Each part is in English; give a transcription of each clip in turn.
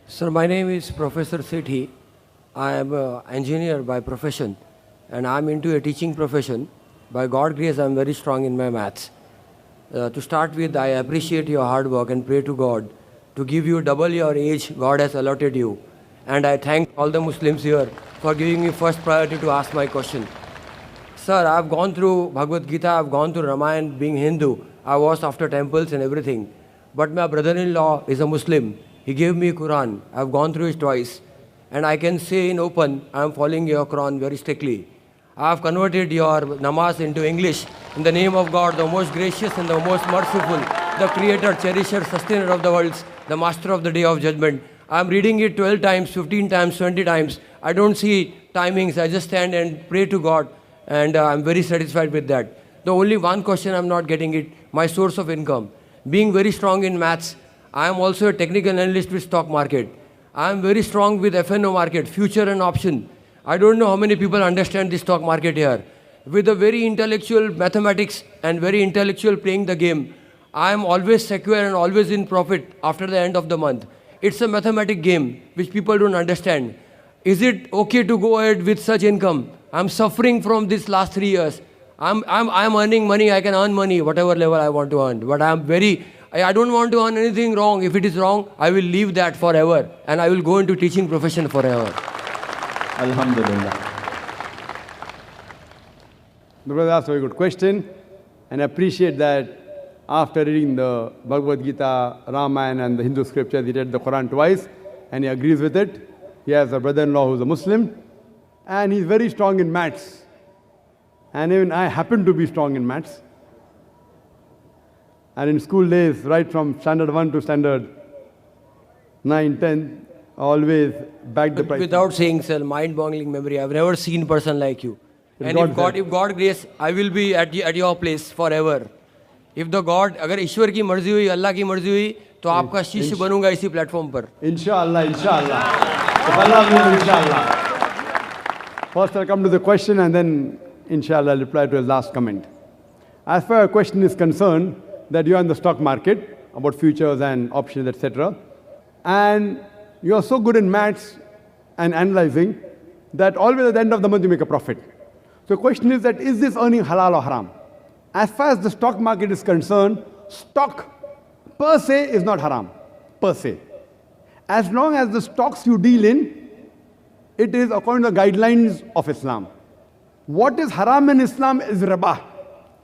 Sir, my name is Professor Sethi. I am an engineer by profession and I am into a teaching profession. By God's grace, I am very strong in my maths. To start with, I appreciate your hard work and pray to God to give you double your age God has allotted you. And I thank all the Muslims here for giving me first priority to ask my question. Sir, I have gone through Bhagavad Gita, I have gone through Ramayana being Hindu. I was after temples and everything. But my brother-in-law is a Muslim. He gave me Quran. I have gone through it twice. And I can say in open, I am following your Quran very strictly. I have converted your namaz into English in the name of God, the most gracious and the most merciful, the creator, cherisher, sustainer of the worlds, the master of the day of judgment. I am reading it 12 times, 15 times, 20 times. I don't see timings. I just stand and pray to God. And I am very satisfied with that. The only one question I am not getting it, my source of income. Being very strong in maths, I am also a technical analyst with stock market. I am very strong with FNO market, future and option. I don't know how many people understand the stock market here. With a very intellectual mathematics and very intellectual playing the game, I am always secure and always in profit after the end of the month. It's a mathematic game which people don't understand. Is it okay to go ahead with such income? I'm suffering from this last 3 years. I'm earning money, I can earn money, whatever level I want to earn. But I don't want to earn anything wrong. If it is wrong, I will leave that forever. And I will go into teaching profession forever. Alhamdulillah. The brother asked a very good question. And I appreciate that after reading the Bhagavad Gita, Ramayana and the Hindu scriptures, he read the Quran twice. And he agrees with it. He has a brother-in-law who's a Muslim. And he's very strong in maths. And even I happen to be strong in maths. And in school days, right from standard 1 to standard 9, 10, always backed the price. Without saying, sir, mind-boggling memory. I've never seen a person like you. And if God grace, I will be at your place forever. If the God, अगर ईश्वर की मर्जी हुई, अल्लाह की मर्जी हुई, तो आपका शिष्य बनूंगा इसी प्लेटफॉर्म पर. Inshallah, inshallah. If Allah will, inshallah. First I'll come to the question and then inshallah I'll reply to his last comment. As far as your question is concerned, that you are in the stock market, about futures and options, etc. And you are so good in maths and analyzing that always at the end of the month you make a profit. So the question is that, is this earning halal or haram? As far as the stock market is concerned, stock per se is not haram, per se. As long as the stocks you deal in, it is according to the guidelines of Islam. What is haram in Islam is riba.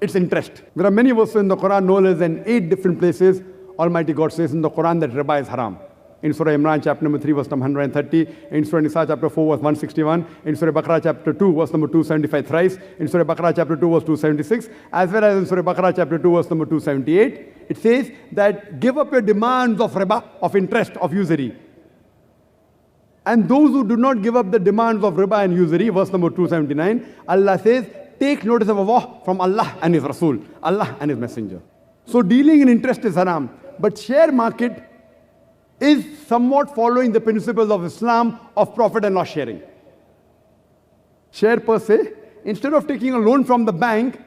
It's interest. There are many verses in the Quran, no less than 8 different places. Almighty God says in the Quran that riba is haram. In Surah Imran chapter number 3 verse number 130, in Surah Nisa chapter 4 verse 161, in Surah Baqarah chapter 2 verse number 275 thrice, in Surah Baqarah chapter 2 verse 276, as well as in Surah Baqarah chapter 2 verse number 278, it says that give up your demands of riba, of interest, of usury. And those who do not give up the demands of riba and usury, verse number 279, Allah says, take notice of Allah from Allah and His Rasul, Allah and His Messenger. So dealing in interest is haram. But share market is somewhat following the principles of Islam of profit and loss sharing. Share per se, instead of taking a loan from the bank,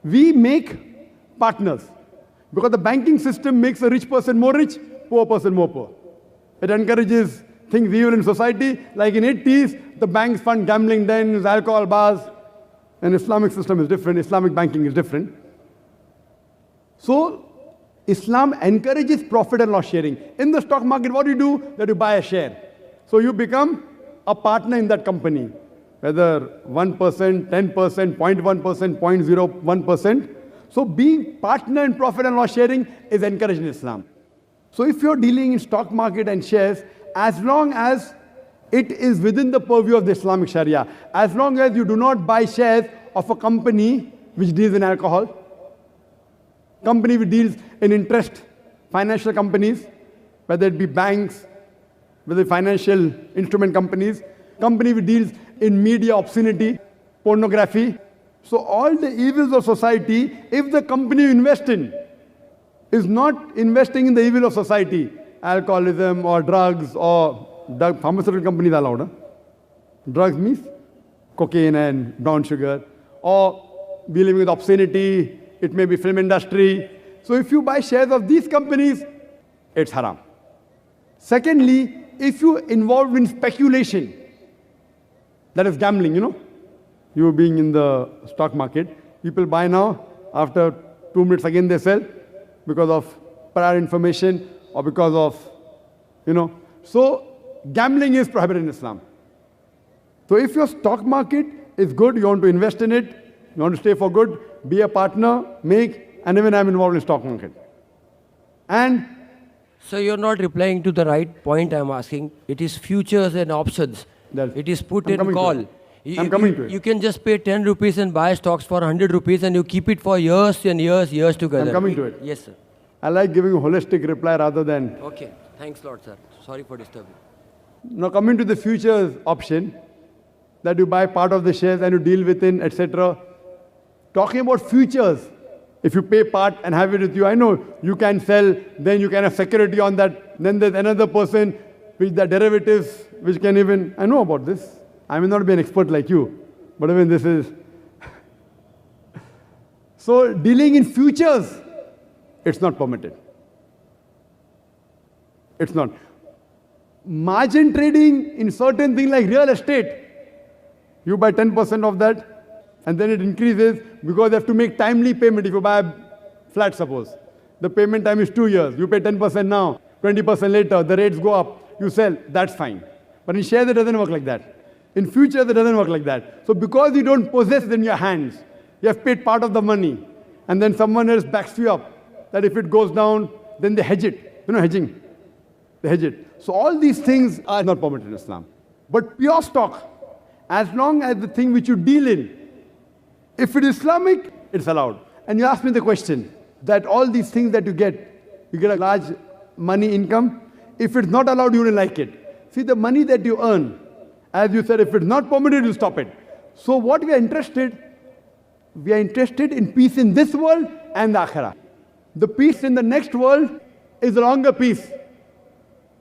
we make partners. Because the banking system makes a rich person more rich, poor person more poor. It encourages things evil in society. Like in 80s, the banks fund gambling dens, alcohol bars. And Islamic system is different. Islamic banking is different. So, Islam encourages profit and loss sharing. In the stock market, what do you do? That you buy a share. So you become a partner in that company. Whether 1%, 10%, 0.1%, 0.01%. So being partner in profit and loss sharing is encouraged in Islam. So if you're dealing in stock market and shares, as long as it is within the purview of the Islamic Sharia, as long as you do not buy shares of a company which deals in alcohol, company which deals in interest, financial companies, whether it be banks, whether financial instrument companies, company which deals in media obscenity, pornography. So all the evils of society, if the company you invest in is not investing in the evil of society, alcoholism or drugs or pharmaceutical companies are allowed. Drugs means cocaine and brown sugar, or dealing with obscenity, it may be film industry. So if you buy shares of these companies, it's haram. Secondly, if you involved in speculation, that is gambling, you know. You being in the stock market, people buy now, after 2 minutes again they sell because of prior information or because of, you know. So gambling is prohibited in Islam. So if your stock market is good, you want to invest in it, you want to stay for good, be a partner, and even I'm involved in stock market. And so you're not replying to the right point I'm asking. It is futures and options. It is put and call. I'm coming to it. You can just pay 10 rupees and buy stocks for 100 rupees and you keep it for years and years together. I'm coming to it. Yes, sir. I like giving a holistic reply rather than... Okay. Thanks a lot, sir. Sorry for disturbing. Now coming to the futures option, that you buy part of the shares and you deal within, etc. Talking about futures, if you pay part and have it with you, I know you can sell, then you can have security on that, then there's another person with the derivatives, which can even, I know about this. I may not be an expert like you, but even this is. So dealing in futures, it's not permitted. It's not. Margin trading in certain things like real estate, you buy 10% of that, and then it increases because you have to make timely payment. If you buy a flat, suppose, the payment time is 2 years. You pay 10% now, 20% later, the rates go up, you sell, that's fine. But in shares, it doesn't work like that. In futures, it doesn't work like that. So because you don't possess it in your hands, you have paid part of the money, and then someone else backs you up, that if it goes down, then they hedge it. You know hedging? They hedge it. So all these things are not permitted in Islam. But pure stock, as long as the thing which you deal in, if it is Islamic, it's allowed. And you ask me the question, that all these things that you get a large money income, if it's not allowed, you wouldn't like it. See, the money that you earn, as you said, if it's not permitted, you stop it. So what we are interested in peace in this world and the akhirah. The peace in the next world is a longer peace.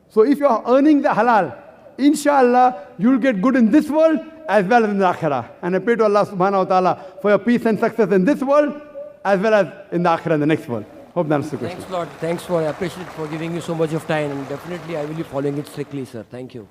So if you are earning the halal, inshallah, you'll get good in this world as well as in the akhirah. And I pray to Allah subhanahu wa ta'ala for your peace and success in this world as well as in the akhirah, in the next world. Hope that answers the question. Thanks a lot. Thanks for, I appreciate for giving you so much of time, and definitely I will be following it strictly, sir. Thank you.